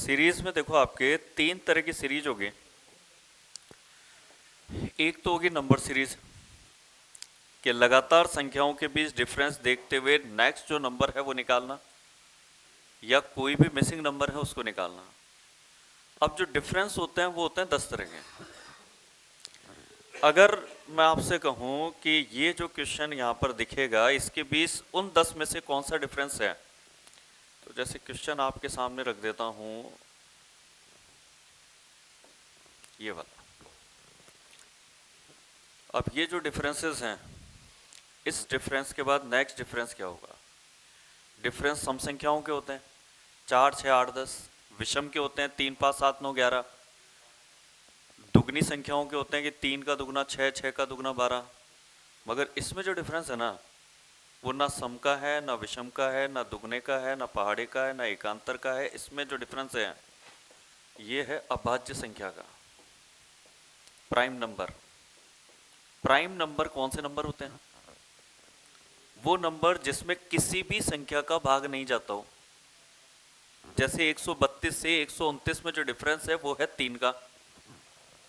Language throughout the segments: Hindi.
सीरीज में देखो आपके तीन तरह की सीरीज होगी। एक तो होगी नंबर सीरीज कि लगातार संख्याओं के बीच डिफरेंस देखते हुए नेक्स्ट जो नंबर है वो निकालना, या कोई भी मिसिंग नंबर है उसको निकालना। अब जो डिफरेंस होते हैं वो होते हैं 10 तरह के। अगर मैं आपसे कहूं कि ये जो क्वेश्चन यहाँ पर दिखेगा इसके बीच उन 10 में से कौन सा डिफरेंस है, तो जैसे क्वेश्चन आपके सामने रख देता हूं, ये वाला। अब ये जो डिफरेंसेस हैं, इस डिफरेंस के बाद नेक्स्ट डिफरेंस क्या होगा। डिफरेंस सम संख्याओं के होते हैं 4, 6, 8, 10। विषम के होते हैं 3, 5, 7, 9, 11। दुगनी संख्याओं के होते हैं कि 3 का दुगना 6, 6 का दुगना 12। मगर इसमें जो डिफरेंस है ना, वो ना सम का है, ना विषम का है, ना दुगने का है, ना पहाड़े का है, ना एकांतर का है। इसमें जो डिफरेंस है ये है अभाज्य संख्या का, प्राइम नंबर। प्राइम नंबर कौन से नंबर होते हैं? वो नंबर जिसमें किसी भी संख्या का भाग नहीं जाता हो। जैसे 132 से 129 में जो डिफरेंस है वो है 3 का,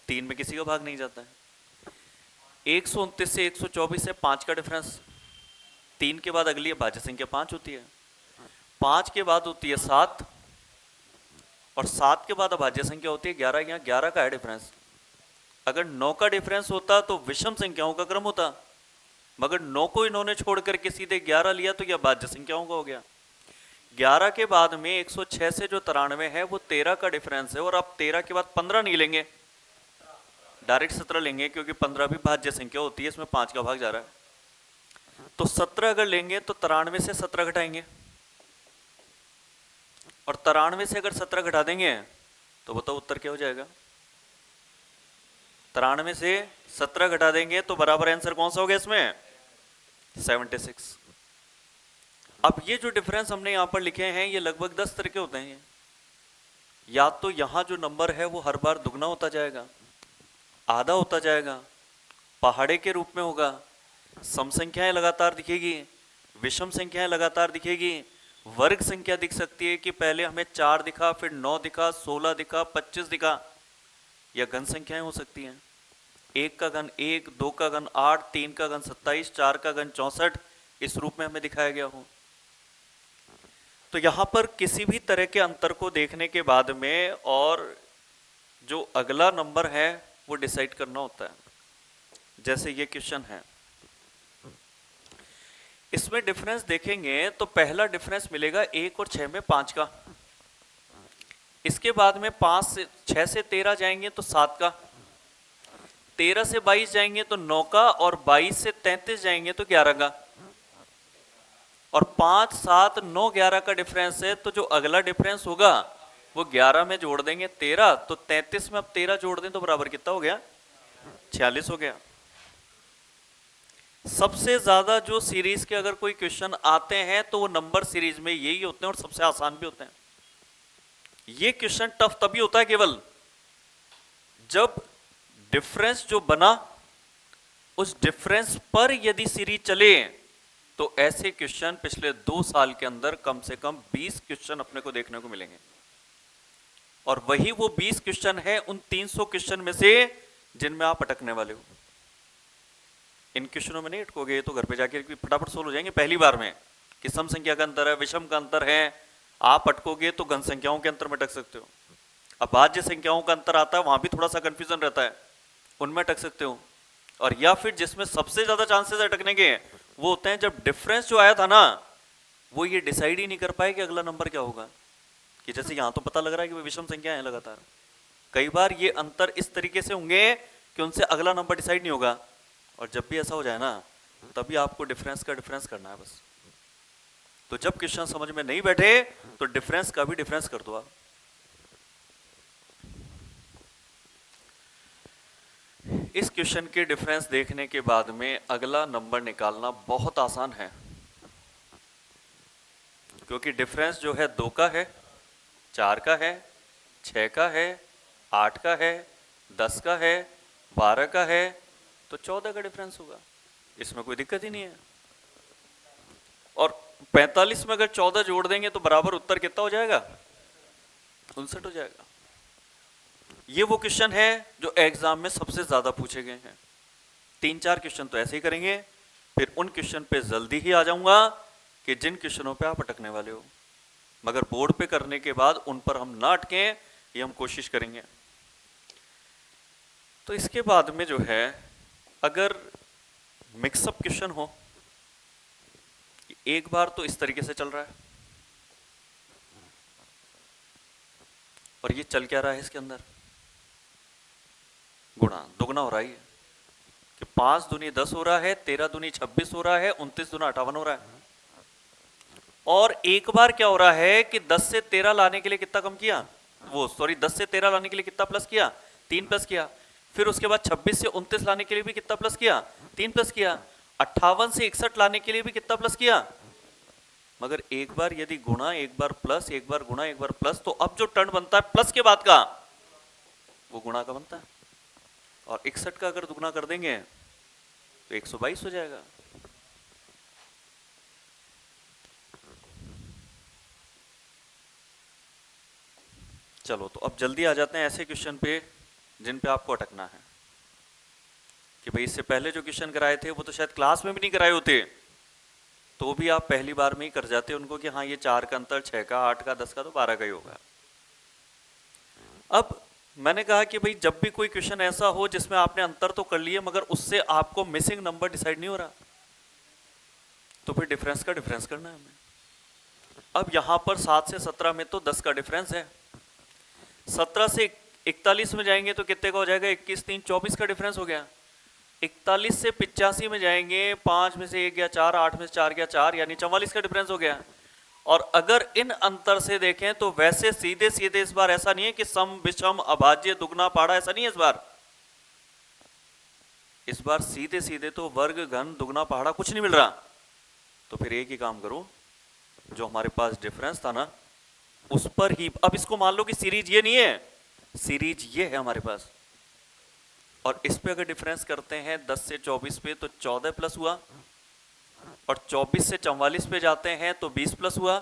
3 में किसी का भाग नहीं जाता है। 129 से 124 है 5 का डिफरेंस। 3 के बाद अगली भाज्य संख्या 5 होती है, 5 के बाद होती है 7, और 7 के बाद अभाज्य संख्या होती है 11। यहाँ 11 का है डिफरेंस। अगर 9 का डिफरेंस होता तो विषम संख्याओं का क्रम होता, मगर 9 को इन्होंने छोड़कर के सीधे 11 लिया तो यह भाज्य संख्याओं का हो गया। 11 के बाद में 106 से जो 93 है वो 13 का डिफरेंस है, और आप 13 के बाद 15 नहीं लेंगे, डायरेक्ट 17 लेंगे, क्योंकि 15 भी भाज्य संख्या होती है, इसमें 5 का भाग जा रहा है। तो 17 अगर लेंगे तो 93 से 17 घटाएंगे, और 93 से अगर 17 घटा देंगे तो बताओ उत्तर क्या हो जाएगा। 93 से 17 घटा देंगे तो बराबर आंसर कौन सा हो गया इसमें? 76। अब ये जो डिफरेंस हमने यहां पर लिखे हैं ये लगभग 10 तरह के होते हैं। या तो यहां जो नंबर है वो हर बार दुगना होता जाएगा, आधा होता जाएगा, पहाड़े के रूप में होगा, सम संख्याएं लगातार दिखेगी, विषम संख्याएं लगातार दिखेगी, वर्ग संख्या दिख सकती है कि पहले हमें 4 दिखा, फिर 9 दिखा, 16 दिखा, 25 दिखा, या घन संख्याएं हो सकती हैं। 1 का घन 1, 2 का घन 8, 3 का घन 27, 4 का घन 64, इस रूप में हमें दिखाया गया हो। तो यहां पर किसी भी तरह के अंतर को देखने के बाद में और जो अगला नंबर है वो डिसाइड करना होता है। जैसे ये क्वेश्चन है, इसमें डिफरेंस देखेंगे तो पहला डिफरेंस मिलेगा 1 और 6 में 5 का। इसके बाद में 6 से 13 जाएंगे तो 7 का, 13 से 22 जाएंगे तो 9 का, और 22 से 33 जाएंगे तो 11 का। और 5, 7, 9, 11 का डिफरेंस है, तो जो अगला डिफरेंस होगा वो 11 में जोड़ देंगे 13, तो 33 में अब 13 जोड़ दें तो बराबर कितना हो गया? 46 हो गया। सबसे ज्यादा जो सीरीज के अगर कोई क्वेश्चन आते हैं तो वो नंबर सीरीज में यही होते हैं, और सबसे आसान भी होते हैं। ये क्वेश्चन टफ तभी होता है केवल जब डिफरेंस जो बना उस डिफरेंस पर यदि सीरीज चले। तो ऐसे क्वेश्चन पिछले 2 साल के अंदर कम से कम 20 क्वेश्चन अपने को देखने को मिलेंगे, और वही वो 20 क्वेश्चन है उन 300 क्वेश्चन में से जिनमें आप अटकने वाले हो। इन क्वेश्चनों में नहीं अटकोगे तो घर पे जाके फटाफट सोल्व हो जाएंगे पहली बार में कि सम संख्या का अंतर है, विषम का अंतर है। आप अटकोगे तो घन संख्याओं के अंतर में अटक सकते हो। अभाज्य संख्याओं का अंतर आता है, वहां भी थोड़ा सा कंफ्यूजन रहता है, उनमें अटक सकते हो। और या फिर जिसमें सबसे ज्यादा चांसेस अटकने के वो होते हैं जब डिफरेंस जो आया था ना वो ये डिसाइड ही नहीं कर पाए कि अगला नंबर क्या होगा। कि जैसे यहां तो पता लग रहा है कि वो विषम संख्या है लगातार, कई बार ये अंतर इस तरीके से होंगे कि उनसे अगला नंबर डिसाइड नहीं होगा। और जब भी ऐसा हो जाए ना तभी आपको डिफरेंस का डिफरेंस करना है बस। तो जब क्वेश्चन समझ में नहीं बैठे तो डिफरेंस का भी डिफरेंस कर दो आप। इस क्वेश्चन के डिफरेंस देखने के बाद में अगला नंबर निकालना बहुत आसान है, क्योंकि डिफरेंस जो है 2 का है, 4 का है, 6 का है, 8 का है, 10 का है, 12 का है, तो 14 का डिफरेंस होगा। इसमें कोई दिक्कत ही नहीं है। और 45 में अगर 14 जोड़ देंगे तो बराबर उत्तर कितना हो जाएगा? 59 हो जाएगा। ये वो क्वेश्चन है जो एग्जाम में सबसे ज्यादा पूछे गए हैं। 3-4 क्वेश्चन तो ऐसे ही करेंगे, फिर उन क्वेश्चन पे जल्दी ही आ जाऊंगा कि जिन क्वेश्चनों पे आप अटकने वाले हो, मगर बोर्ड पे करने के बाद उन पर हम ना अटकें, ये हम कोशिश करेंगे। तो इसके बाद में जो है, अगर मिक्सअप क्वेश्चन हो, एक बार तो इस तरीके से चल रहा है, और ये चल क्या रहा है इसके अंदर, गुणा दुगना हो रहा है कि 5 दूनी 10 हो रहा है, 13 दूनी 26 हो रहा है, 29 दूना 58 हो रहा है। और एक बार क्या हो रहा है कि 10 से 13 लाने के लिए कितना कम किया, वो सॉरी 10 से 13 लाने के लिए कितना प्लस किया, 3 प्लस किया। फिर उसके बाद 26 से 29 लाने के लिए भी कितना प्लस किया, 3 प्लस किया। 58 से 61 लाने के लिए भी कितना प्लस किया। मगर एक बार यदि गुणा, एक बार प्लस, एक बार गुणा, एक बार प्लस, तो अब जो टर्न बनता है प्लस के बाद का, वो गुणा का बनता है। और 61 का अगर दुगना कर देंगे तो 122 हो जाएगा। चलो, तो अब जल्दी आ जाते हैं ऐसे क्वेश्चन पे जिन पे आपको अटकना है कि भाई इससे पहले जो क्वेश्चन कराए थे वो तो शायद क्लास में भी नहीं कराए होते, तो भी आप पहली बार में ही कर जाते उनको कि हाँ ये 4 का अंतर, 6 का, 8 का, 10 का, तो 12 का ही होगा। अब मैंने कहा कि भाई जब भी कोई क्वेश्चन ऐसा हो जिसमें आपने अंतर तो कर लिए मगर उससे आपको मिसिंग नंबर डिसाइड नहीं हो रहा, तो फिर डिफरेंस का डिफरेंस करना है हमें। अब यहां पर 7 से 17 में तो 10 का डिफरेंस है, 17 से 41 में जाएंगे तो कितने का हो जाएगा, 21 3 24 का डिफरेंस हो गया। 41 से 85 में जाएंगे, 5 में से 1 गया 4, 8 में से 4 गया 4, यानी 44 का डिफरेंस हो गया। और अगर इन अंतर से देखें तो वैसे सीधे सीधे इस बार ऐसा नहीं है कि सम, विषम, अभाज्य, दुगना, पाड़ा, ऐसा नहीं है इस बार सीधे सीधे तो वर्ग, घन, दुगना, पहाड़ा कुछ नहीं मिल रहा। तो फिर एक ही काम करो, जो हमारे पास डिफरेंस था ना उस पर ही, अब इसको मान लो कि सीरीज ये नहीं है, सीरीज ये है हमारे पास, और इस पे अगर डिफरेंस करते हैं 10 से 24 पे तो 14 प्लस हुआ, और 24 से 44 पे जाते हैं तो 20 प्लस हुआ।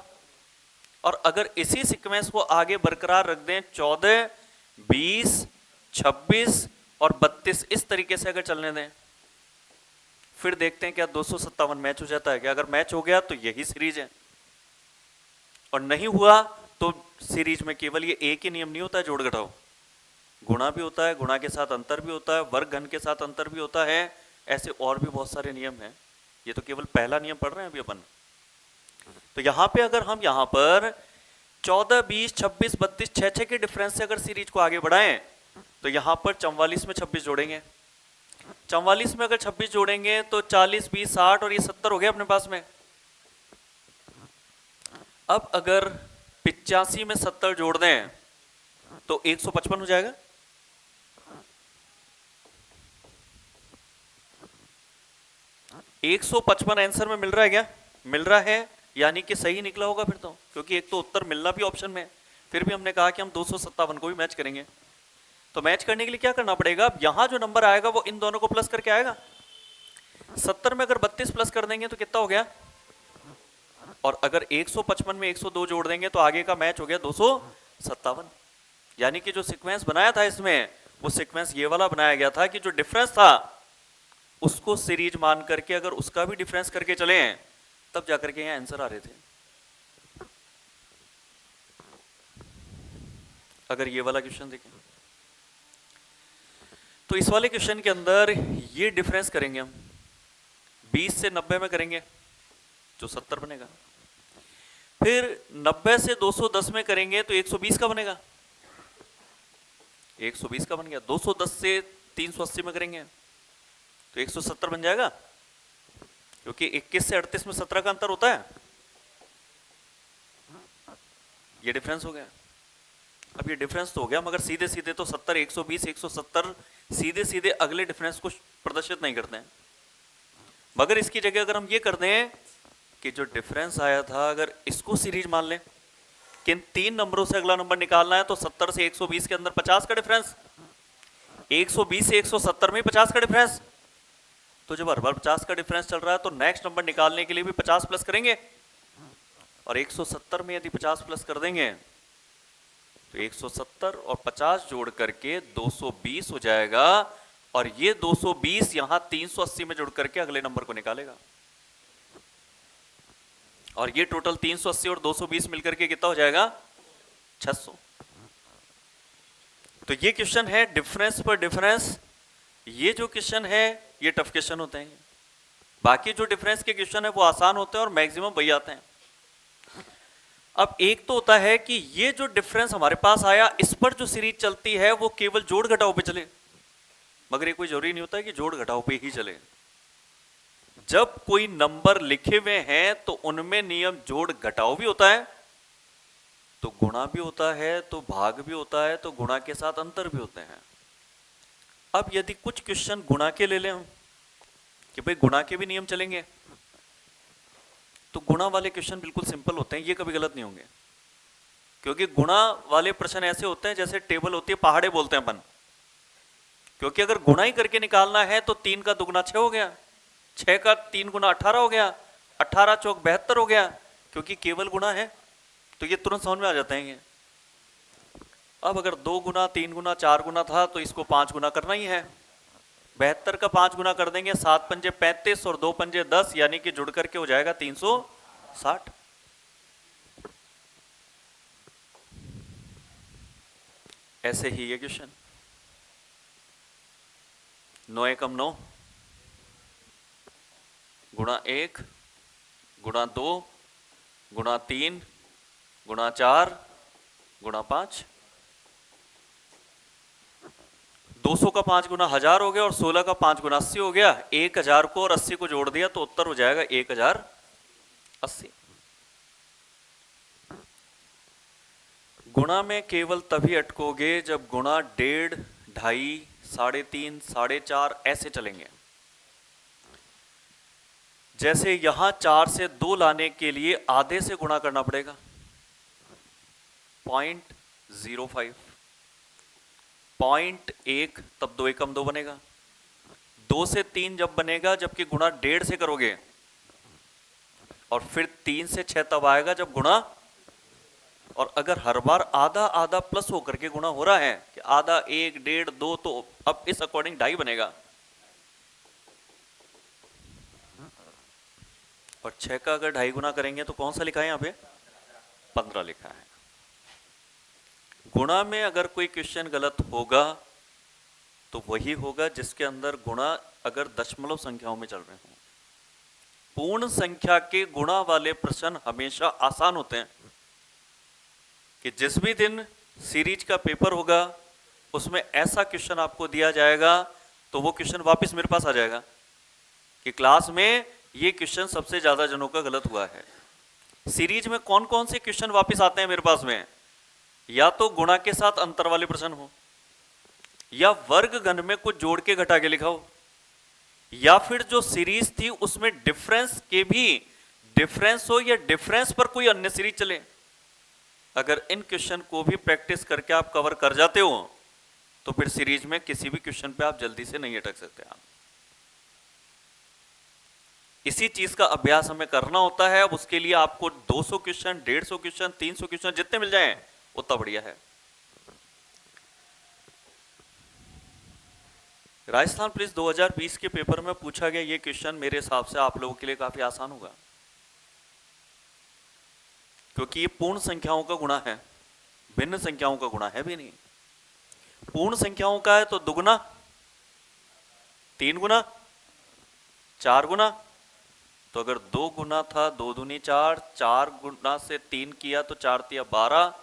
और अगर इसी सीक्वेंस को आगे बरकरार रख दें, 14, 20, 26 और 32 इस तरीके से अगर चलने दें, फिर देखते हैं क्या 257 मैच हो जाता है क्या। अगर मैच हो गया तो यही सीरीज है, और नहीं हुआ तो सीरीज में केवल ये एक ही नियम नहीं होता है जोड़ घटाओ, गुणा भी होता है, गुणा के साथ अंतर भी होता है, वर्ग घन के साथ अंतर भी होता है, ऐसे और भी बहुत सारे नियम हैं। ये तो केवल पहला नियम पढ़ रहे हैं अभी अपन। तो यहां पे अगर हम यहां पर 14, 20, 26, 32, 6 के डिफरेंस से अगर सीरीज को आगे बढ़ाएं तो यहां पर 44 में 26 जोड़ेंगे, 44 में अगर 26 जोड़ेंगे तो 40, 20, 60 और ये 70 हो गया अपने पास में। अब अगर 85 में 70 जोड़ दें तो 155 हो जाएगा। $155 आंसर में मिल रहा है क्या, मिल रहा है, यानी कि सही निकला होगा फिर तो, क्योंकि एक तो उत्तर मिलना भी ऑप्शन में है। फिर भी हमने कहा कि हम 257 को भी मैच करेंगे। तो मैच करने के लिए क्या करना पड़ेगा, अब यहां जो नंबर आएगा वो इन दोनों को प्लस करके आएगा। 70 में अगर 32 प्लस कर देंगे तो कितना हो गया, और अगर 155 में 102 जोड़ देंगे तो आगे का मैच हो गया 257। यानी कि जो सीक्वेंस बनाया था इसमें, वो सीक्वेंस ये वाला बनाया गया था कि जो डिफरेंस था उसको सीरीज मान करके अगर उसका भी डिफरेंस करके चले तब जाकर के यहाँ आंसर आ रहे थे। अगर ये वाला क्वेश्चन देखें तो इस वाले क्वेश्चन के अंदर ये डिफरेंस करेंगे हम 20 से 90 में करेंगे जो 70 बनेगा, फिर 90 से 210 में करेंगे तो 120 का बनेगा, 120 का बन गया। 210 से 380 में करेंगे तो 170 बन जाएगा, क्योंकि 21 से 38 में 17 का अंतर होता है, ये डिफरेंस हो गया। अब ये डिफरेंस तो हो गया, मगर सीधे सीधे तो 70, 120, 170 सीधे सीधे अगले डिफरेंस को प्रदर्शित नहीं करते हैं। मगर इसकी जगह अगर हम ये कर दें कि जो डिफरेंस आया था अगर इसको सीरीज मान लें कि इन 3 नंबरों से अगला नंबर निकालना है, तो 70 से 120 के अंदर 50 का डिफरेंस, 120 से 170 में 50 का डिफरेंस। तो जब हर बार 50 का डिफरेंस चल रहा है तो नेक्स्ट नंबर निकालने के लिए भी 50 प्लस करेंगे, और 170 में यदि 50 प्लस कर देंगे तो 170 और 50 जोड़ करके 220 हो जाएगा, और ये 220 यहां 380 में जुड़ करके अगले नंबर को निकालेगा, और ये टोटल 380 और 220 मिलकर के कितना हो जाएगा 600। तो ये क्वेश्चन है डिफरेंस पर डिफरेंस। ये जो क्वेश्चन है ये टफ क्वेश्चन होते हैं, बाकी जो डिफरेंस के क्वेश्चन है वो आसान होते हैं और मैक्सिमम वही आते हैं। अब एक तो होता है कि ये जो डिफरेंस हमारे पास आया, इस पर जो सीरीज चलती है वो केवल जोड़ घटाव पे चले, मगर ये कोई जरूरी नहीं होता है कि जोड़ घटाव पे ही चले। जब कोई नंबर लिखे हुए हैं तो उनमें नियम जोड़ घटाव भी होता है, तो गुणा भी होता है, तो भाग भी होता है, तो गुणा के साथ अंतर भी होते हैं। अब यदि कुछ क्वेश्चन गुणा के ले लें हम कि भाई गुणा के भी नियम चलेंगे, तो गुणा वाले क्वेश्चन बिल्कुल सिंपल होते हैं, ये कभी गलत नहीं होंगे, क्योंकि गुणा वाले प्रश्न ऐसे होते हैं जैसे टेबल होती है, पहाड़े बोलते हैं अपन, क्योंकि अगर गुणा ही करके निकालना है तो 3 का दुगना 6 हो गया, 6 का 3 गुना 18 हो गया, 18 चौक 72 हो गया, क्योंकि केवल गुणा है, तो ये तुरंत समझ में आ जाते हैं ये। अब अगर 2 गुना 3 गुना 4 गुना था तो इसको 5 गुना करना ही है, 72 का 5 गुना कर देंगे, 7 पंजे 35 और 2 पंजे 10, यानी कि जुड़ करके हो जाएगा 360। ऐसे ही ये क्वेश्चन 9 एकम 9 गुणा 1 गुणा 2 गुणा 3 गुणा 4 गुणा 5, 200 का 5 गुना 1000 हो गया और 16 का 5 गुना 80 हो गया। 1000 को और 80 को जोड़ दिया तो उत्तर हो जाएगा 1080। गुणा में केवल तभी अटकोगे जब गुणा 1.5, 2.5, 3.5, 4.5 ऐसे चलेंगे। जैसे यहां 4 से 2 लाने के लिए आधे से गुणा करना पड़ेगा, 0.05, 0.1, तब 2 एकम 2 बनेगा। 2 से 3 जब बनेगा जबकि गुणा 1.5 से करोगे, और फिर 3 से 6 तब आएगा जब गुणा, और अगर हर बार आधा आधा प्लस होकर के गुणा हो रहा है कि आधा 1, 1.5, 2, तो अब इस अकॉर्डिंग 2.5 बनेगा, और 6 का अगर 2.5 गुना करेंगे तो कौन सा लिखा है यहाँ पे 15 लिखा है। गुणा में अगर कोई क्वेश्चन गलत होगा तो वही होगा जिसके अंदर गुणा अगर दशमलव संख्याओं में चल रहे हो। पूर्ण संख्या के गुणा वाले प्रश्न हमेशा आसान होते हैं, कि जिस भी दिन सीरीज का पेपर होगा उसमें ऐसा क्वेश्चन आपको दिया जाएगा तो वो क्वेश्चन वापस मेरे पास आ जाएगा कि क्लास में ये क्वेश्चन सबसे ज्यादा जनों का गलत हुआ है। सीरीज में कौन कौन से क्वेश्चन वापस आते हैं मेरे पास में, या तो गुणा के साथ अंतर वाले प्रश्न हो, या वर्ग घन में कुछ जोड़ के घटा के लिखा हो, या फिर जो सीरीज थी उसमें डिफरेंस के भी डिफरेंस हो, या डिफरेंस पर कोई अन्य सीरीज चले। अगर इन क्वेश्चन को भी प्रैक्टिस करके आप कवर कर जाते हो तो फिर सीरीज में किसी भी क्वेश्चन पे आप जल्दी से नहीं अटक सकते। आप इसी चीज का अभ्यास हमें करना होता है। अब उसके लिए आपको 200 क्वेश्चन, 150 क्वेश्चन, 300 क्वेश्चन जितने मिल जाएं उतना बढ़िया है। राजस्थान पुलिस 2020 के पेपर में पूछा गया ये क्वेश्चन मेरे हिसाब से आप लोगों के लिए काफी आसान होगा, क्योंकि ये पूर्ण संख्याओं का गुणा है, भिन्न संख्याओं का गुणा है भी नहीं। पूर्ण संख्याओं का है तो दुगुना, 3 गुना, 4 गुना, तो अगर 2 गुना था 2 दूनी 4, 4 गुना से 3 किया तो 4 तिया 12,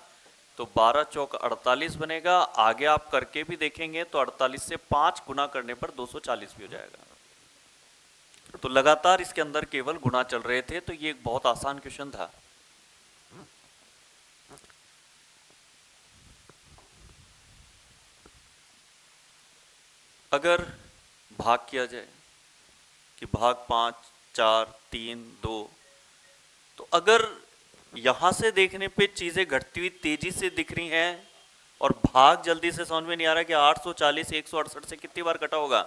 तो 12 चौक 48 बनेगा। आगे आप करके भी देखेंगे तो 48 से 5 गुना करने पर 240 भी हो जाएगा। तो लगातार इसके अंदर केवल गुणा चल रहे थे, तो ये एक बहुत आसान क्वेश्चन था। अगर भाग किया जाए कि भाग 5, 4, 3, 2, तो अगर यहां से देखने पे चीजें घटती हुई तेजी से दिख रही हैं और भाग जल्दी से समझ में नहीं आ रहा कि 840 168 से कितनी बार कटा होगा,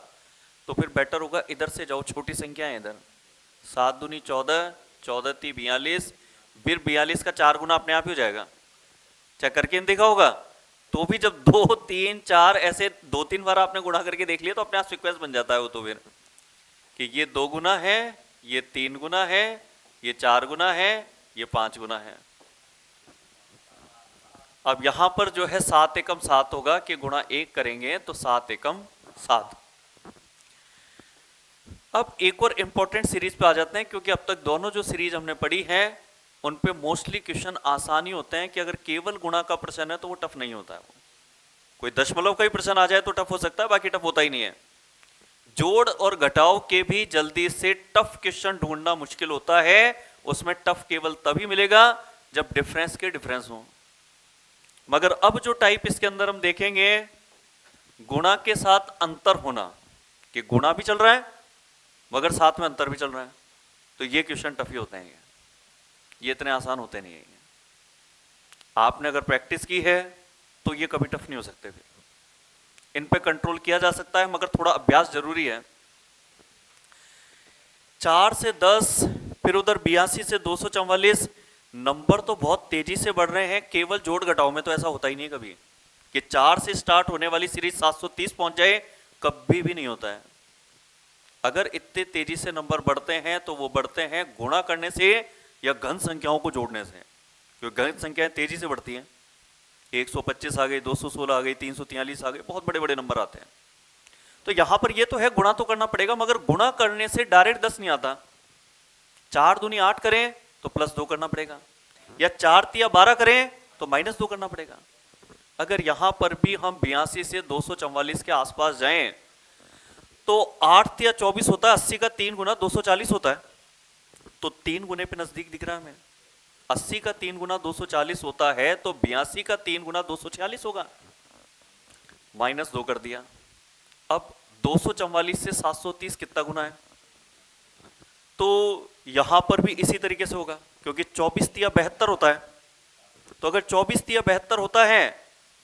तो फिर बेटर होगा इधर से जाओ, छोटी संख्या है इधर, 7 दूनी 14, 14 ती 42, फिर 42 का 4 गुना अपने आप ही हो जाएगा। चेक करके देखा होगा तो भी जब 2 3 4 ऐसे 2-3 बार आपने गुणा करके देख लिया तो अपने आप सीक्वेंस बन जाता है वो, तो फिर कि ये 2 गुना है, ये 3 गुना है, ये 4 गुना है, ये 5 गुना है। अब यहां पर जो है 7 एकम 7 होगा कि गुणा 1 करेंगे तो 7 एकम 7। अब एक और इंपॉर्टेंट सीरीज पे आ जाते हैं, क्योंकि अब तक दोनों जो सीरीज हमने पढ़ी है उन पे मोस्टली क्वेश्चन आसानी होते हैं कि अगर केवल गुणा का प्रश्न है तो वो टफ नहीं होता है। कोई दशमलव का ही प्रश्न आ जाए तो टफ हो सकता है, बाकी टफ होता ही नहीं है। जोड़ और घटाव के भी जल्दी से टफ क्वेश्चन ढूंढना मुश्किल होता है, उसमें टफ केवल तभी मिलेगा जब डिफरेंस के डिफरेंस हो। मगर अब जो टाइप इसके अंदर हम देखेंगे, गुणा के साथ अंतर होना, कि गुणा भी चल रहा है मगर साथ में अंतर भी चल रहा है, तो ये क्वेश्चन टफ ही होते हैं, ये इतने आसान होते नहीं है। आपने अगर प्रैक्टिस की है तो ये कभी टफ नहीं हो सकते, फिर इन पे कंट्रोल किया जा सकता है, मगर थोड़ा अभ्यास जरूरी है। 4 से 10, फिर उधर 82 से 244, नंबर तो बहुत तेजी से बढ़ रहे हैं। केवल जोड़ घटाव में तो ऐसा होता ही नहीं कभी कि 4 से स्टार्ट होने वाली सीरीज 730 पहुंच जाए, कभी भी नहीं होता है। अगर इतने तेजी से नंबर बढ़ते हैं तो वो बढ़ते हैं गुणा करने से या घन संख्याओं को जोड़ने से, क्योंकि घन संख्याएं तेजी से बढ़ती हैं। 125 आ गई, 216 आ गई, 343 आ गई, बहुत बड़े बड़े नंबर आते हैं। तो यहां पर ये तो है गुणा तो करना पड़ेगा, मगर गुणा करने से डायरेक्ट 10 नहीं आता। 4 दूनी 8 करें तो +2 करना पड़ेगा, या 4 तिया 12 करें तो -2 करना पड़ेगा। अगर यहां पर भी हम 82 से 244 के आसपास जाएं तो 8 तिया 24 होता है, 80 का 3 गुना 240 होता है, तो 3 गुने पे नजदीक दिख रहा है हमें। 80 का 3 गुना 240 होता है तो 82 का 3 गुना 246 होगा, -2 कर दिया। अब 244 से 730 कितना गुना है, तो यहां पर भी इसी तरीके से होगा, क्योंकि 24 तिया 72 होता है। तो अगर 24 तिया 72 होता है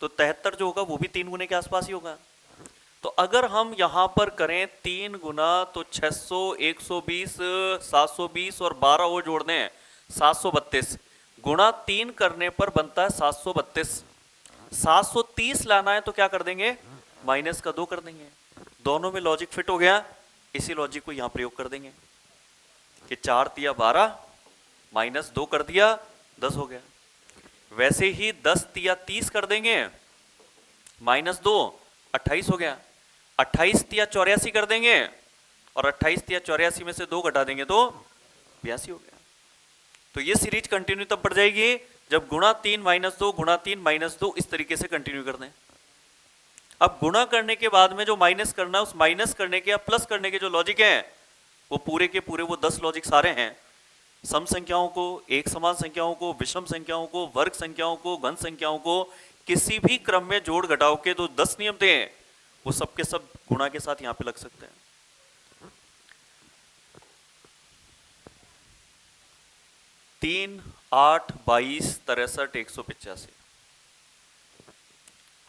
तो 73 जो होगा वो भी 3 गुने के आसपास ही होगा। तो अगर हम यहां पर करें 3 गुना तो 600, 120, 720 और 12 वो जोड़ दें 732, गुणा 3 करने पर बनता है 732। 730 लाना है तो क्या कर देंगे, -2 कर देंगे। दोनों में लॉजिक फिट हो गया, इसी लॉजिक को यहां प्रयोग कर देंगे कि 4 तिया 12, -2 कर दिया, 10 हो गया। वैसे ही 10 तिया 30 कर देंगे, -2, 28 हो गया। 28 तिया 84 कर देंगे और 28 तिया 84 में से 2 घटा देंगे तो 82 हो गया। तो ये सीरीज कंटिन्यू तब बढ़ जाएगी जब गुणा 3 -2 गुणा 3 -2 इस तरीके से कंटिन्यू कर दें। अब गुणा करने के बाद में जो माइनस करना है, उस माइनस करने के या प्लस करने के जो लॉजिक है वो पूरे के पूरे वो 10 लॉजिक सारे हैं। सम संख्याओं को, एक समान संख्याओं को, विषम संख्याओं को, वर्ग संख्याओं को, घन संख्याओं को, किसी भी क्रम में जोड़ घटाव के जो 10 नियम थे वो सब के सब गुणा के साथ यहां पे लग सकते हैं। 3, 8, 22, 63, 185।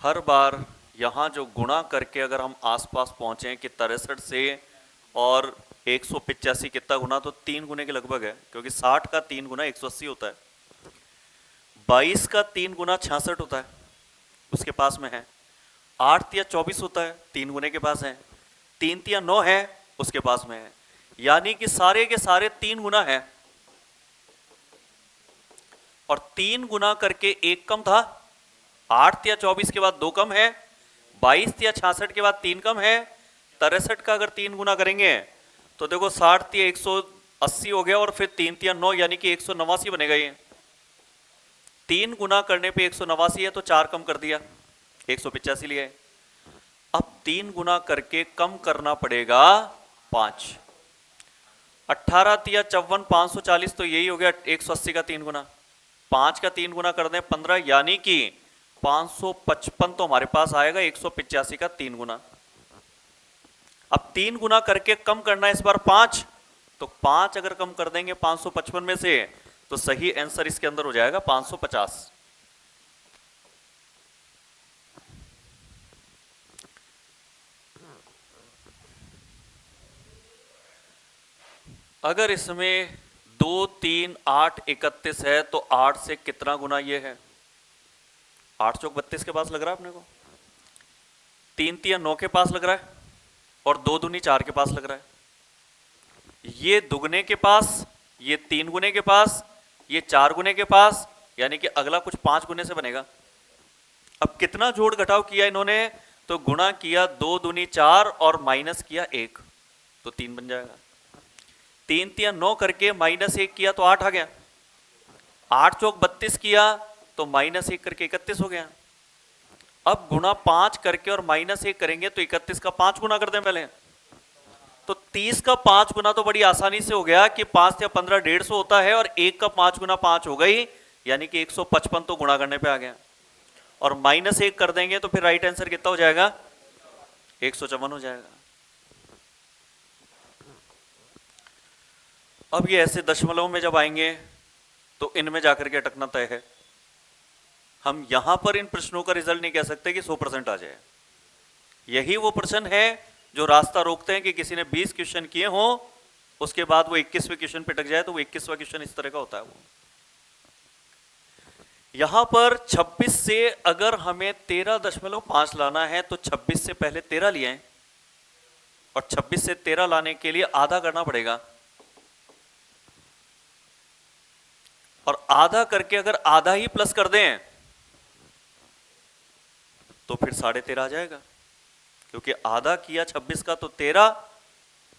हर बार यहां जो गुणा करके अगर हम आसपास पहुंचे कि 63 से और 185 कितना गुना, तो 3 गुने के लगभग है, क्योंकि 60 का 3 गुना 180 होता है। 22 का 3 गुना 66 होता है, उसके पास में है। 8 तिया 24 होता है, 3 गुने के पास है। 3 तिया 9 है, उसके पास में है। यानी कि सारे के सारे 3 गुना है, और 3 गुना करके 1 कम था। 8 तिया 24 के बाद 2 कम है, 22 तिया 66 के बाद 3 कम है। 63 का अगर 3 गुना करेंगे तो देखो 60 तिया 180 हो गया, और फिर 3 तिया 9 यानी कि 189 बनेगा। ये 3 गुना करने पे 189 है तो 4 कम कर दिया, 185 लिया है। अब 3 गुना करके कम करना पड़ेगा 5। 18 तिया 54, 540, तो यही हो गया 180 का 3 गुना। 5 का 3 गुना कर दें 15, यानी कि 555 तो हमारे पास आएगा 185 का 3 गुना। अब 3 गुना करके कम करना है इस बार 5, तो 5 अगर कम कर देंगे 555 में से तो सही आंसर इसके अंदर हो जाएगा 550। अगर इसमें 2, 3, 8, 31 है तो 8 से कितना गुना ये है, 8 चौक 32 के पास लग रहा है अपने को, 3 तिया 9 के पास लग रहा है, और 2 दूनी 4 के पास लग रहा है। ये दुगने के पास, ये 3 गुने के पास, ये 4 गुने के पास, यानी कि अगला कुछ 5 गुने से बनेगा। अब कितना जोड़ घटाव किया इन्होंने, तो गुणा किया 2 दूनी 4 और माइनस किया 1, तो 3 बन जाएगा। 3 तिया 9 करके माइनस 1 किया तो 8 आ गया, 8 चौक 32 किया तो माइनस 1 करके 31 हो गया। अब गुणा 5 करके और माइनस 1 करेंगे तो 31 का 5 गुना कर दें पहले, तो 30 का 5 गुना तो बड़ी आसानी से हो गया कि 5 या 15 150 होता है, और 1 का 5 गुना 5 हो गई, यानी कि 155 तो गुणा करने पे आ गया। और माइनस 1 कर देंगे तो फिर राइट आंसर कितना हो जाएगा, 154 हो जाएगा। अब ये ऐसे दशमलव में जब आएंगे तो इनमें जाकर के अटकना तय है। हम यहां पर इन प्रश्नों का रिजल्ट नहीं कह सकते कि 100% आ जाए। यही वो प्रश्न है जो रास्ता रोकते हैं कि किसी ने 20 क्वेश्चन किए हों, उसके बाद वो 21वें क्वेश्चन पे अटक जाए, तो वो 21वां क्वेश्चन इस तरह का होता है। वो यहां पर 26 से अगर हमें 13.5 लाना है तो 26 से पहले 13 लिए हैं, और 26 से 13 लाने के लिए आधा करना पड़ेगा, और आधा करके अगर आधा ही प्लस कर दें तो फिर 13.5 आ जाएगा, क्योंकि आधा किया 26 का तो 13,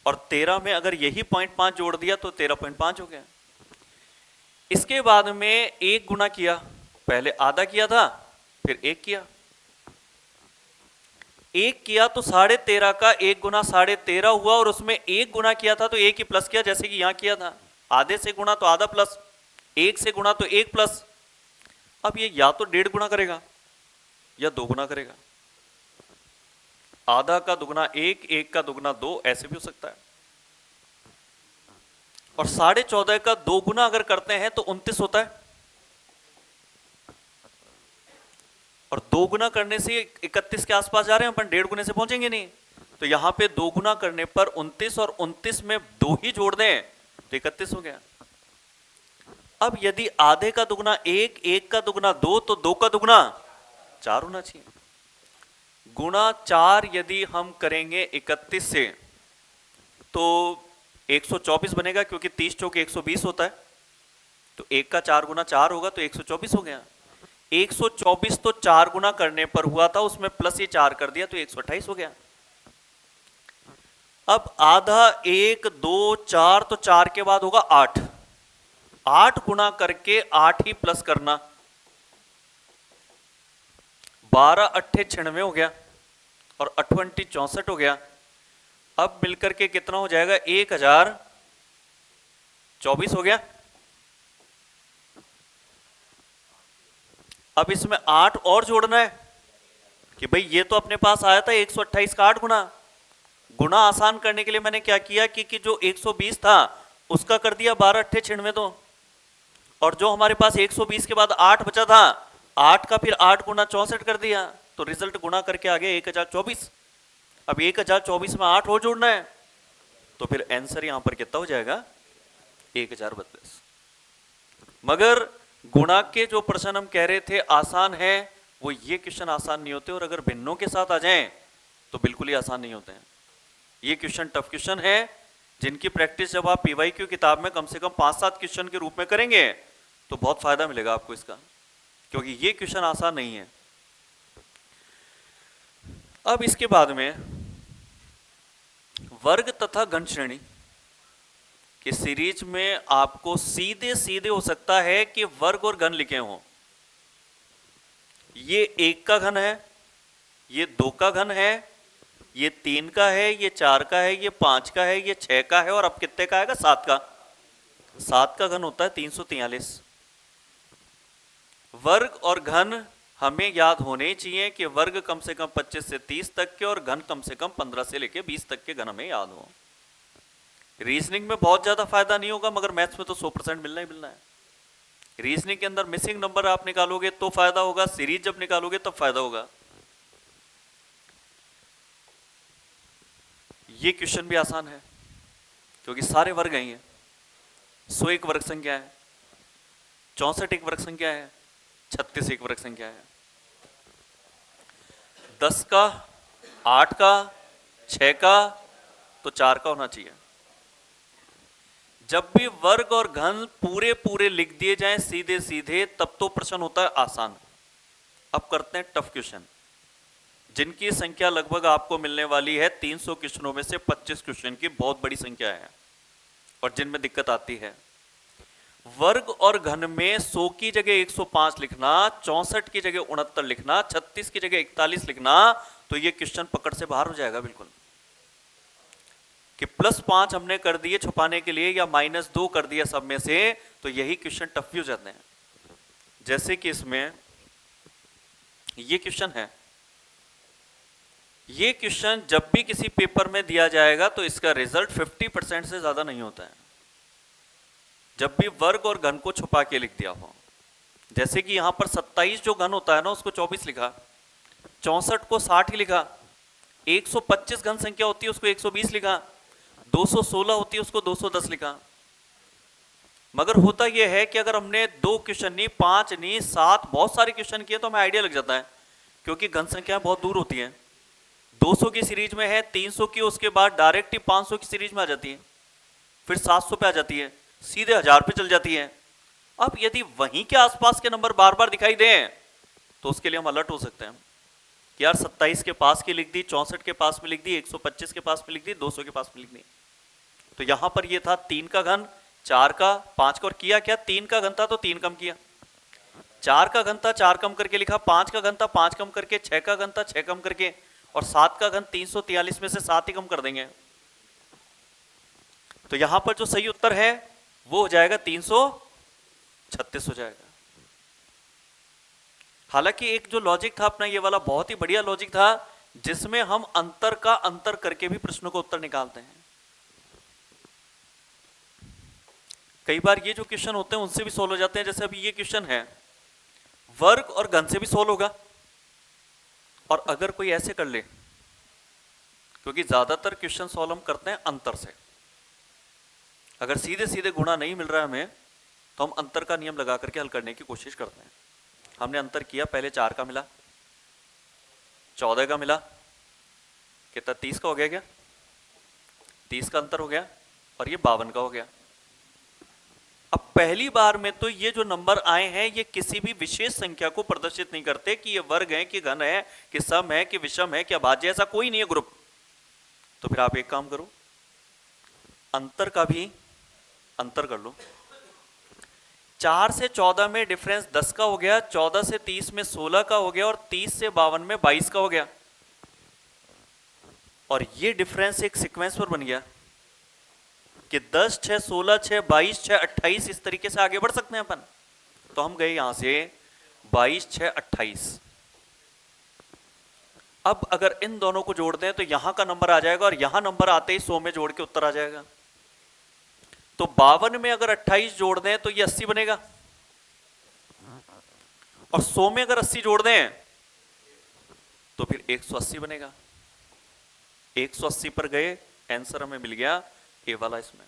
और 13 में अगर यही 0.5 जोड़ दिया तो 13.5 हो गया। इसके बाद में एक गुना किया, पहले आधा किया था फिर एक किया, एक किया तो 13.5 का एक गुना 13.5 हुआ, और उसमें एक गुना किया था तो एक ही प्लस किया, जैसे कि यहां किया था। आधे से गुणा तो आधा प्लस, एक से गुणा तो एक प्लस। अब ये या तो 1.5 गुना करेगा या 2 गुना करेगा, आधा का दुगना 1, 1 का दुगना 2, ऐसे भी हो सकता है। और 14.5 का 2 गुना अगर करते हैं तो 29 होता है, और 2 गुना करने से 31 के आसपास जा रहे हैं अपन, 1.5 गुने से पहुंचेंगे नहीं। तो यहां पे 2 गुना करने पर 29, और 29 में 2 ही जोड़ दें तो 31 हो गया। अब यदि आधे का दुगना 1, 1 का दुगना 2, तो 2 का दुगना 4 होना चाहिए। गुणा 4 यदि हम करेंगे 31 से तो 124 बनेगा, क्योंकि 30 चौके 120 होता है, तो 1 का 4 गुना 4 होगा तो 124 हो गया। 124 तो 4 गुना करने पर हुआ था, उसमें प्लस ये 4 कर दिया तो 128 हो गया। अब आधा 1, 2, 4, तो 4 के बाद होगा 8, 8 गुना करके 8 ही प्लस करना, 12 अट्ठे 96 हो गया, और 28 64 हो गया। अब मिलकर के कितना हो जाएगा, 1024 हो गया। अब इसमें 8 और जोड़ना है कि भाई ये तो अपने पास आया था 128 का 8 गुना। गुना आसान करने के लिए मैंने क्या किया कि जो 120 था उसका कर दिया 12 अट्ठे 96 तो, और जो हमारे पास 120 के बाद 8 बचा था, 8 का फिर 8 गुना 64 कर दिया, तो रिजल्ट गुना करके आ गया 1024। अब 1024 में 8 और जोड़ना है, तो फिर आंसर यहां पर कितना हो जाएगा, 1032। मगर गुणा के जो प्रश्न हम कह रहे थे आसान है, वो ये क्वेश्चन आसान नहीं होते, और अगर भिन्नों के साथ आ जाएं तो बिल्कुल ही आसान नहीं होते हैं। ये क्वेश्चन टफ क्वेश्चन है, जिनकी प्रैक्टिस जब आप पीवाईक्यू किताब में कम से कम 5-7 क्वेश्चन के रूप में करेंगे तो बहुत फायदा मिलेगा आपको इसका, क्योंकि ये क्वेश्चन आसान नहीं है। अब इसके बाद में वर्ग तथा घन श्रेणी कि सीरीज में आपको सीधे सीधे हो सकता है कि वर्ग और घन लिखे हों। ये 1 का घन है, ये 2 का घन है, ये 3 का है, ये 4 का है, ये 5 का है, ये 6 का है, और अब कितने का आएगा, 7 का। 7 का घन होता है 343। वर्ग और घन हमें याद होने चाहिए कि वर्ग कम से कम 25 से 30 तक के, और घन कम से कम 15 से लेके 20 तक के घन हमें याद हो। रीजनिंग में बहुत ज्यादा फायदा नहीं होगा, मगर मैथ्स में तो 100% मिलना ही मिलना है। रीजनिंग के अंदर मिसिंग नंबर आप निकालोगे तो फायदा होगा, सीरीज जब निकालोगे तब फायदा होगा। ये क्वेश्चन भी आसान है क्योंकि सारे वर्ग हैं। 100 एक वर्ग संख्या है, 64 एक वर्ग संख्या है, 36 एक वर्ग संख्या है। 10 का, 8 का, 6 का, तो 4 का होना चाहिए। जब भी वर्ग और घन पूरे पूरे लिख दिए जाएं सीधे सीधे, तब तो प्रश्न होता है आसान। अब करते हैं टफ क्वेश्चन, जिनकी संख्या लगभग आपको मिलने वाली है 300 क्वेश्चनों में से 25 क्वेश्चन की, बहुत बड़ी संख्या है और जिनमें दिक्कत आती है। वर्ग और घन में 100 की जगह 105 लिखना, 64 की जगह 69 लिखना, 36 की जगह 41 लिखना, तो ये क्वेश्चन पकड़ से बाहर हो जाएगा बिल्कुल। कि +5 हमने कर दिए छुपाने के लिए या -2 कर दिया सब में से, तो यही क्वेश्चन टफ भी हो जाते हैं। जैसे कि इसमें ये क्वेश्चन है, ये क्वेश्चन जब भी किसी पेपर में दिया जाएगा तो इसका रिजल्ट 50% से ज्यादा नहीं होता है, जब भी वर्ग और घन को छुपा के लिख दिया हो। जैसे कि यहां पर 27 जो घन होता है ना, उसको 24 लिखा, 64 को 60 ही लिखा, 125 घन संख्या होती है उसको 120 लिखा, 216 होती है उसको 210 लिखा। मगर होता यह है कि अगर हमने 2 क्वेश्चन नहीं, 5 नहीं, 7 बहुत सारे क्वेश्चन किए तो हमें आइडिया लग जाता है, क्योंकि घन संख्या बहुत दूर होती है। 200 की सीरीज में है, 300 की, उसके बाद डायरेक्ट ही 500 की सीरीज में आ जाती है, फिर 700 पे आ जाती है, सीधे 1000 पे चल जाती है। अब यदि वहीं के आसपास के नंबर बार बार दिखाई दें तो उसके लिए हम अलर्ट हो सकते हैं कि यार 27 के पास की लिख दी, 64 के पास में लिख दी, 125 के पास में लिख दी, 200 के पास में लिख दी। तो यहां पर ये था 3 का घन, 4 का, 5 का, और किया क्या, 3 का घन था तो 3 कम किया, 4 का घन था 4 कम करके लिखा, 5 का घन था 5 कम करके, 6 का घन था 6 कम करके, और 7 का घन 343 में से 7 ही कम कर देंगे। तो यहां पर जो सही उत्तर है वो हो जाएगा 336 हो जाएगा। हालांकि एक जो लॉजिक था अपना ये वाला बहुत ही बढ़िया लॉजिक था, जिसमें हम अंतर का अंतर करके भी प्रश्नों का उत्तर निकालते हैं। कई बार ये जो क्वेश्चन होते हैं उनसे भी सोल्व हो जाते हैं। जैसे अभी ये क्वेश्चन है, वर्ग और घन से भी सोल्व होगा, और अगर कोई ऐसे कर ले, क्योंकि ज्यादातर क्वेश्चन सोल्व हम करते हैं अंतर से, अगर सीधे सीधे गुणा नहीं मिल रहा है हमें तो हम अंतर का नियम लगा करके हल करने की कोशिश करते हैं। हमने अंतर किया, पहले 4 का मिला, 14 का मिला, कितना 30 का हो गया, क्या 30 का अंतर हो गया, और ये 52 का हो गया। अब पहली बार में तो ये जो नंबर आए हैं ये किसी भी विशेष संख्या को प्रदर्शित नहीं करते कि ये वर्ग है कि घन है कि सम है कि विषम है कि अभाज्य, ऐसा कोई नहीं है ग्रुप। तो फिर आप एक काम करो, अंतर का भी अंतर कर लो। 4 से 14 में डिफरेंस 10 का हो गया, 14 से 30 में 16 का हो गया, और 30 से 52 में 22 का हो गया। और ये डिफरेंस एक सीक्वेंस पर बन गया कि 10, 6, 16, 6, 22, 6, 28, इस तरीके से आगे बढ़ सकते हैं अपन। तो हम गए यहां से 22, 6, 28। अब अगर इन दोनों को जोड़ दें तो यहां का नंबर आ जाएगा, और यहां नंबर आते ही 100 में जोड़ के उत्तर आ जाएगा। तो 52 में अगर 28 जोड़ दें तो ये 80 बनेगा, और 100 में अगर 80 जोड़ दें तो फिर 180 बनेगा। 180 पर गए, आंसर हमें मिल गया ए वाला। इसमें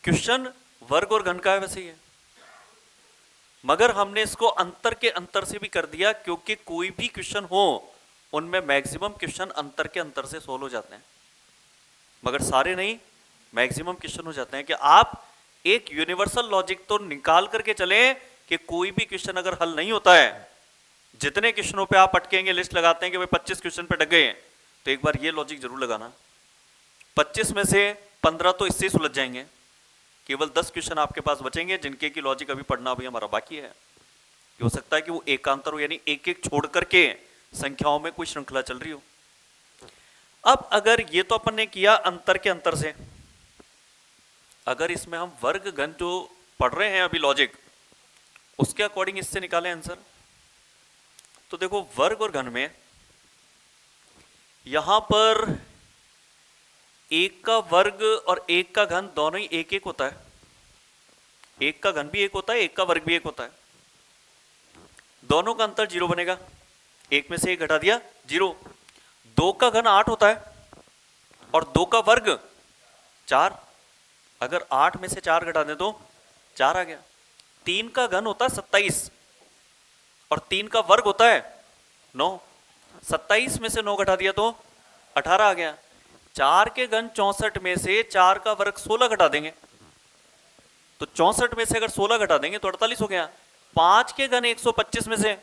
क्वेश्चन वर्ग और घन का है वैसे ही है, मगर हमने इसको अंतर के अंतर से भी कर दिया, क्योंकि कोई भी क्वेश्चन हो उनमें मैक्सिमम क्वेश्चन अंतर के अंतर से सोल्व हो जाते हैं, मगर सारे नहीं, मैक्सिमम क्वेश्चन हो जाते हैं। कि आप एक यूनिवर्सल लॉजिक तो निकाल करके चलें कि कोई भी क्वेश्चन अगर हल नहीं होता है, जितने क्वेश्चनों पे आप अटकेंगे, लिस्ट लगाते हैं कि भाई 25 क्वेश्चन पे अटक गए हैं, तो एक बार ये लॉजिक जरूर लगाना, 25 में से 15 तो इससे सुलझ जाएंगे, केवल 10 क्वेश्चन आपके पास बचेंगे जिनके की लॉजिक अभी पढ़ना अभी हमारा बाकी है। हो सकता है कि वो एकांतर हो, यानी एक एक छोड़ करके संख्याओं में कोई श्रृंखला चल रही हो। अब अगर ये तो अपन ने किया अंतर के अंतर से, अगर इसमें हम वर्ग घन जो पढ़ रहे हैं अभी लॉजिक, उसके अकॉर्डिंग इससे निकालें आंसर, तो देखो वर्ग और घन में यहां पर 1 का वर्ग और 1 का घन दोनों ही 1 1 होता है। 1 का घन भी 1 होता है, 1 का वर्ग भी 1 होता है। दोनों का अंतर 0 बनेगा, 1 में से 1 घटा दिया 0। 2 का घन 8 होता है और 2 का वर्ग 4, अगर 8 में से 4 घटा दें तो 4 आ गया। 3 का घन होता है 27 और 3 का वर्ग होता है 9। 27 में से 9 घटा दिया तो 18 आ गया। 4 के घन 64 में से 4 का वर्ग 16 घटा देंगे तो 64 में से अगर 16 घटा देंगे तो 48 हो गया। 5 के घन 125 में से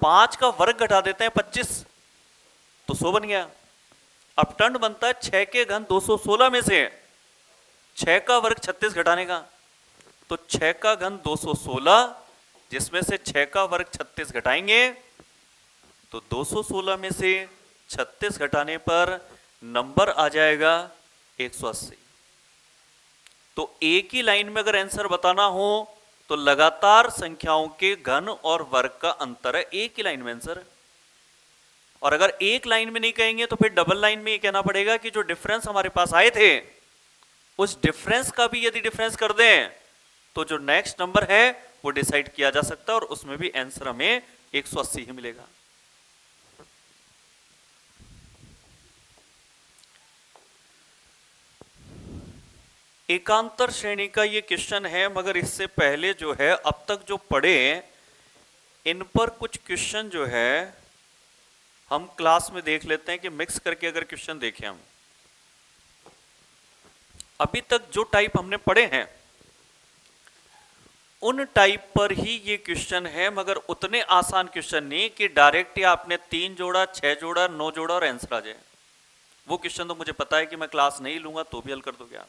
5 का वर्ग घटा देते हैं 25 तो 100 बन गया। अपटंड बनता है 6 के घन 216 में से 6 का वर्ग 36 घटाने का तो 6 का घन 216 जिसमें से 6 का वर्ग 36 घटाएंगे तो 216 में से 36 घटाने पर नंबर आ जाएगा 180। तो एक ही लाइन में अगर आंसर बताना हो तो लगातार संख्याओं के घन और वर्ग का अंतर है, एक ही लाइन में आंसर। और अगर एक लाइन में नहीं कहेंगे तो फिर डबल लाइन में ये कहना पड़ेगा कि जो डिफरेंस हमारे पास आए थे उस डिफरेंस का भी यदि डिफरेंस कर दें तो जो नेक्स्ट नंबर है वो डिसाइड किया जा सकता है और उसमें भी आंसर हमें 180 ही मिलेगा। एकांतर श्रेणी का ये क्वेश्चन है, मगर इससे पहले जो है अब तक जो पढ़े इन पर कुछ क्वेश्चन जो है हम क्लास में देख लेते हैं कि मिक्स करके अगर क्वेश्चन देखें हम अभी तक जो टाइप हमने पढ़े हैं उन टाइप पर ही ये क्वेश्चन है, मगर उतने आसान क्वेश्चन नहीं कि डायरेक्ट या आपने 3 जोड़ा 6 जोड़ा 9 जोड़ा और आंसर आ जाए। वो क्वेश्चन तो मुझे पता है कि मैं क्लास नहीं लूंगा तो भी हल कर दोगे आप।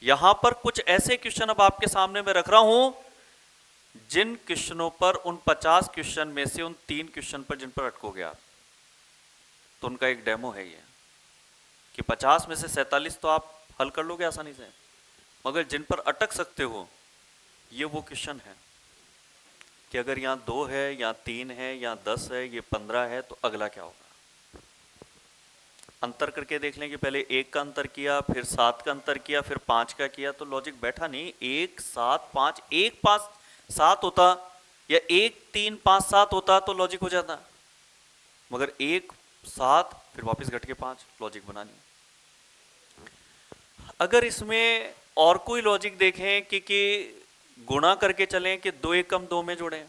यहां पर कुछ ऐसे क्वेश्चन अब आपके सामने मैं रख रहा हूं जिन क्वेश्चनों पर उन 50 क्वेश्चन में से उन 3 क्वेश्चन पर जिन पर अटकोगे आप तो उनका एक डेमो है ये कि 50 में से 47 तो आप हल कर लोगे आसानी से, मगर जिन पर अटक सकते हो ये वो क्वेश्चन है कि अगर यहाँ 2 है या 3 है या 10 है ये 15 है तो अगला क्या होगा। अंतर करके देख लें कि पहले 1 का अंतर किया फिर 7 का अंतर किया फिर 5 का किया तो लॉजिक बैठा नहीं। 1 7 5 1 5 7 होता या 1 3 5 7 होता तो लॉजिक हो जाता, मगर 1 7 फिर वापस घट के 5 लॉजिक बना नहीं। अगर इसमें और कोई लॉजिक देखें कि गुणा करके चलें कि 2 एकम 2 में जोड़ें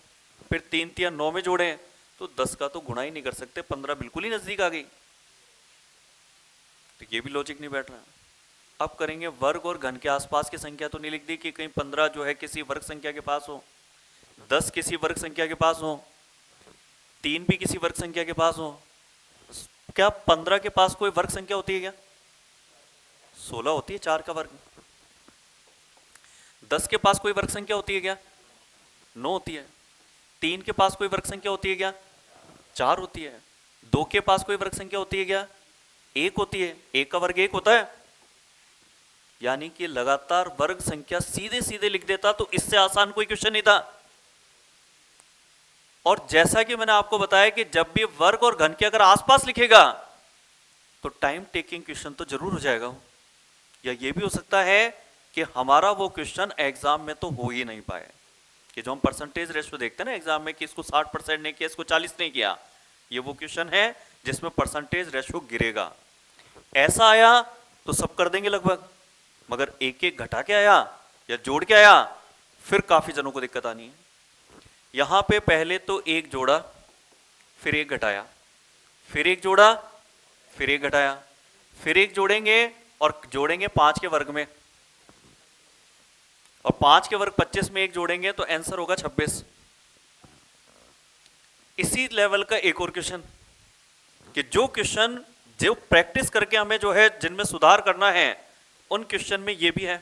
फिर 3 3 9 में जोड़ें तो 10 का तो गुणा ही नहीं कर सकते, 15 बिल्कुल ही नजदीक आ गई तो ये भी लॉजिक नहीं बैठ रहा। अब करेंगे वर्ग और घन के आसपास की संख्या तो नहीं लिख दी कि कहीं 15 जो है किसी वर्ग संख्या के पास हो, 10 किसी वर्ग संख्या के पास हो, 3 भी किसी वर्ग संख्या के पास हो। क्या 15 के पास कोई वर्ग संख्या होती है क्या? 16 होती है 4 का वर्ग। 10 के पास कोई वर्ग संख्या होती है क्या? 9 होती है। 3 के पास कोई वर्ग संख्या होती है क्या? 4 होती है। 2 के पास कोई वर्ग संख्या होती है क्या? 1 होती है। 1 का वर्ग 1 होता है। यानी कि लगातार वर्ग संख्या सीधे सीधे लिख देता तो इससे आसान कोई क्वेश्चन नहीं था। और जैसा कि मैंने आपको बताया कि जब भी वर्ग और घन के अगर आसपास लिखेगा तो टाइम टेकिंग क्वेश्चन तो जरूर हो जाएगा, या ये भी हो सकता है कि हमारा वो क्वेश्चन एग्जाम में तो हो ही नहीं पाए कि जो हम परसेंटेज रेशियो देखते हैं ना एग्जाम में कि इसको 60% नहीं किया इसको 40 नहीं किया, ये वो क्वेश्चन है जिसमें परसेंटेज रेशियो गिरेगा। ऐसा आया तो सब कर देंगे लगभग, मगर एक एक घटा के आया या जोड़ के आया फिर काफी जनों को दिक्कत आनी है। यहां पे पहले तो 1 जोड़ा फिर 1 घटाया फिर 1 जोड़ा फिर 1 घटाया फिर 1 जोड़ेंगे और जोड़ेंगे 5 के वर्ग में और 5 के वर्ग 25 में 1 जोड़ेंगे तो आंसर होगा 26। इसी लेवल का एक और क्वेश्चन कि जो क्वेश्चन जो प्रैक्टिस करके हमें जो है जिनमें सुधार करना है उन क्वेश्चन में ये भी है।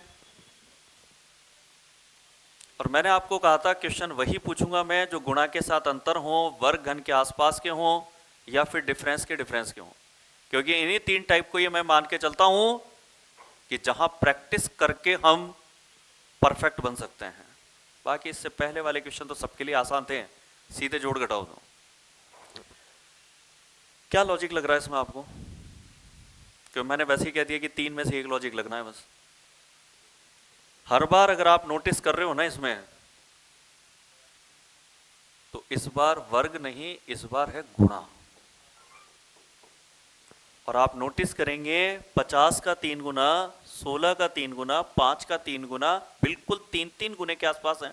और मैंने आपको कहा था क्वेश्चन वही पूछूंगा मैं जो गुणा के साथ अंतर हो, वर्ग घन के आसपास के हों या फिर डिफरेंस के हों, क्योंकि इन्हीं 3 टाइप को ये मैं मान के चलता हूं कि जहां प्रैक्टिस करके हम परफेक्ट बन सकते हैं। बाकी इससे पहले वाले क्वेश्चन तो सबके लिए आसान थे, सीधे जोड़ घटाओ दो। क्या लॉजिक लग रहा है इसमें आपको? क्योंकि मैंने वैसे ही कह दिया कि 3 में से 1 लॉजिक लगना है बस। हर बार अगर आप नोटिस कर रहे हो ना इसमें, तो इस बार वर्ग नहीं, इस बार है गुणा। और आप नोटिस करेंगे 50 का 3 गुना, 16 का 3 गुना, 5 का 3 गुना, बिल्कुल 3-3 गुने के आसपास है।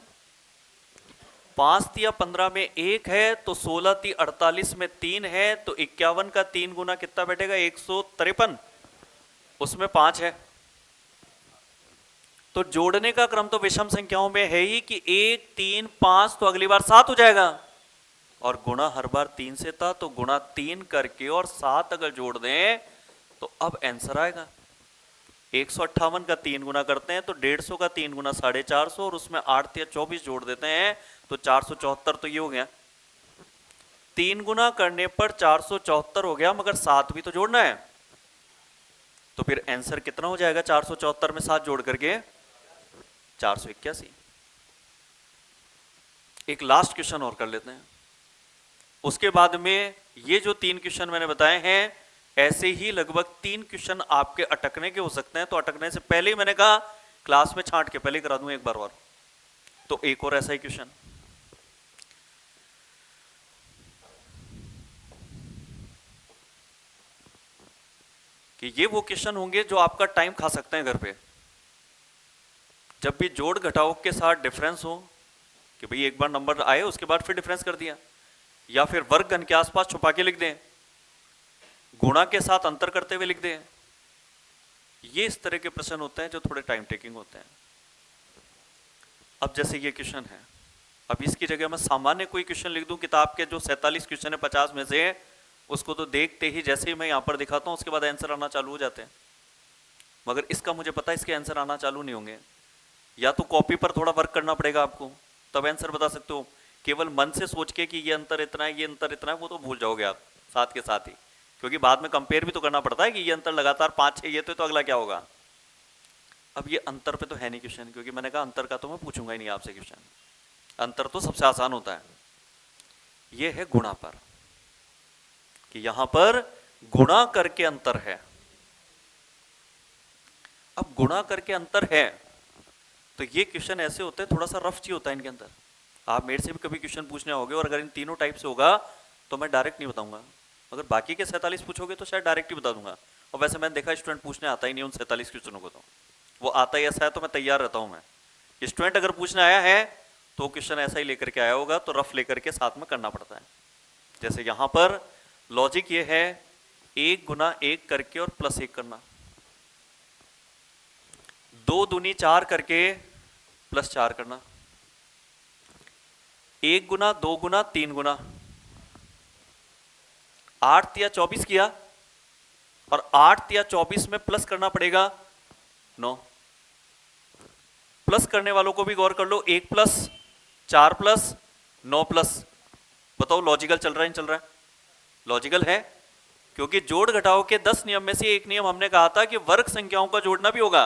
5 तिया 15 में 1 है, तो 16 ती 48 में 3 है, तो 51 का 3 गुना कितना बैठेगा? 153, उसमें 5 है। तो जोड़ने का क्रम तो विषम संख्याओं में है ही कि 1 3 5, तो अगली बार 7 हो जाएगा, और गुणा हर बार 3 से था, तो गुणा 3 करके और 7 अगर जोड़ दें तो अब आंसर आएगा। 158 का 3 गुना करते हैं तो 150 का 3 गुना 450, और उसमें 8 या 24 जोड़ देते हैं तो 474, तो ये हो गया। 3 गुना करने पर 474 हो गया, मगर 7 भी तो जोड़ना है, तो फिर आंसर कितना हो जाएगा? 474 में 7 जोड़ करके 481। एक लास्ट क्वेश्चन और कर लेते हैं, उसके बाद में ये जो 3 क्वेश्चन मैंने बताए हैं, ऐसे ही लगभग 3 क्वेश्चन आपके अटकने के हो सकते हैं। तो अटकने से पहले ही मैंने कहा क्लास में छांट के पहले करा दूं एक बार और। तो एक और ऐसा ही क्वेश्चन, कि ये वो क्वेश्चन होंगे जो आपका टाइम खा सकते हैं घर पे। जब भी जोड़ घटाव के साथ डिफरेंस हो, कि भाई एक बार नंबर आए उसके बाद फिर डिफरेंस कर दिया, या फिर वर्ग घन के आसपास छुपा के लिख दें, गुणा के साथ अंतर करते हुए लिख दें, ये इस तरह के प्रश्न होते हैं जो थोड़े टाइम टेकिंग होते हैं। अब जैसे ये क्वेश्चन है, अब इसकी जगह मैं सामान्य कोई क्वेश्चन लिख दूं, किताब के जो 47 क्वेश्चन है 50 में से, उसको तो देखते ही जैसे ही मैं यहां पर दिखाता हूं उसके बाद आंसर आना चालू हो जाते हैं। मगर इसका मुझे पता है इसके आंसर आना चालू नहीं होंगे, या तो कॉपी पर थोड़ा वर्क करना पड़ेगा आपको, तब आंसर बता सकते हो। केवल मन से सोच के कि ये अंतर इतना है, ये अंतर इतना है, वो तो भूल जाओगे आप साथ के साथ ही, क्योंकि बाद में कंपेयर भी तो करना पड़ता है कि ये अंतर लगातार 5 6 ये तो अगला क्या होगा। अब ये अंतर पे तो है नहीं क्वेश्चन, क्योंकि मैंने कहा अंतर का तो मैं पूछूंगा ही नहीं आपसे क्वेश्चन, अंतर तो सबसे आसान होता है। ये है गुणा पर, कि यहां पर गुणा करके अंतर है। अब गुणा करके अंतर है, तो ये क्वेश्चन ऐसे होते हैं, थोड़ा सा रफ चीज होता है इनके अंदर। आप मेरे से भी कभी क्वेश्चन पूछने होगे, और अगर इन तीनों टाइप से होगा तो मैं डायरेक्ट नहीं बताऊंगा, अगर बाकी के 47 पूछोगे तो शायद डायरेक्ट ही बता दूंगा। और वैसे मैंने देखा स्टूडेंट पूछने आता ही नहीं उन 47 क्वेश्चनों को, तो वो आता ही ऐसा है तो मैं तैयार रहता हूं। मैं स्टूडेंट अगर पूछने आया है तो क्वेश्चन ऐसा ही लेकर के आया होगा, तो रफ लेकर के साथ में करना पड़ता है। जैसे यहां पर लॉजिक ये है, 1 गुना 1 करके और प्लस 1 करना, 2 दूनी 4 करके प्लस 4 करना, 1 गुना 2 गुना 3 गुना, 8 या 24 किया, और 8 या 24 में प्लस करना पड़ेगा 9। प्लस करने वालों को भी गौर कर लो, 1 प्लस 4 प्लस 9 प्लस, बताओ लॉजिकल चल रहा है नहीं चल रहा है? लॉजिकल है, क्योंकि जोड़ घटाव के 10 नियम में से एक नियम हमने कहा था कि वर्ग संख्याओं का जोड़ना भी होगा।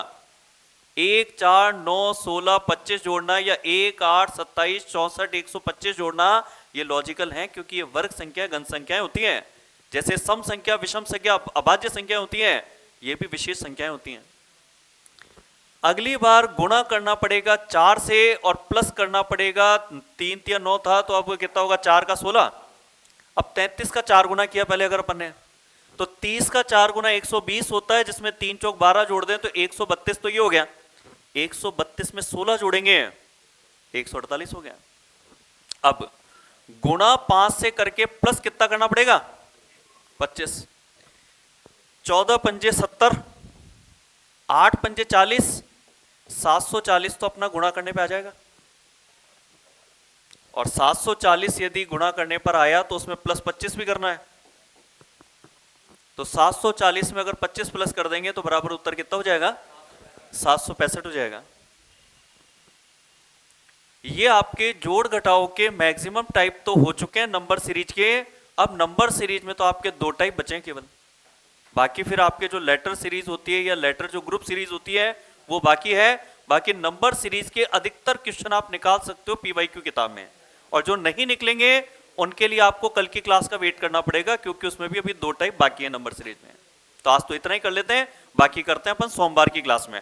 1 4 9 16 25 जोड़ना, या 1 8 27 64 125 जोड़ना, ये लॉजिकल है, क्योंकि ये वर्ग संख्या घन संख्याएं होती हैं। जैसे सम संख्या, विषम संख्या, अभाज्य संख्या होती हैं, ये भी विशेष संख्याएं होती हैं। अगली बार गुणा करना पड़ेगा 4 से और प्लस करना पड़ेगा, 3 या 9 था तो अब कितना होगा? 4 का 16। अब 33 का 4 गुना किया पहले अगर अपन ने, तो 30 का 4 गुना 120 होता है, जिसमें 3 चौक 12 जोड़ दें तो 132, तो ये हो गया। 132 में 16 जोड़ेंगे 148 हो गया। अब गुणा 5 से करके प्लस कितना करना पड़ेगा? 25। 14 पंजे 70, 8 पंजे 40, 740 तो अपना गुणा करने पे आ जाएगा। और 740 यदि गुणा करने पर आया तो उसमें प्लस 25 भी करना है, तो 740 में अगर 25 प्लस कर देंगे तो बराबर उत्तर कितना हो जाएगा? 765 हो जाएगा। ये आपके जोड़ घटाव के मैक्सिमम टाइप तो हो चुके हैं नंबर सीरीज के। अब नंबर सीरीज में तो आपके 2 टाइप बचे हैं केवल, बाकी फिर आपके जो लेटर सीरीज होती है या लेटर जो ग्रुप सीरीज होती है वो बाकी है। बाकी नंबर सीरीज के अधिकतर क्वेश्चन आप निकाल सकते हो पीवाईक्यू किताब में, और जो नहीं निकलेंगे उनके लिए आपको कल की क्लास का वेट करना पड़ेगा, क्योंकि उसमें भी अभी 2 टाइप बाकी है नंबर सीरीज में। तो आज तो इतना ही कर लेते हैं, बाकी करते हैं अपन सोमवार की क्लास में।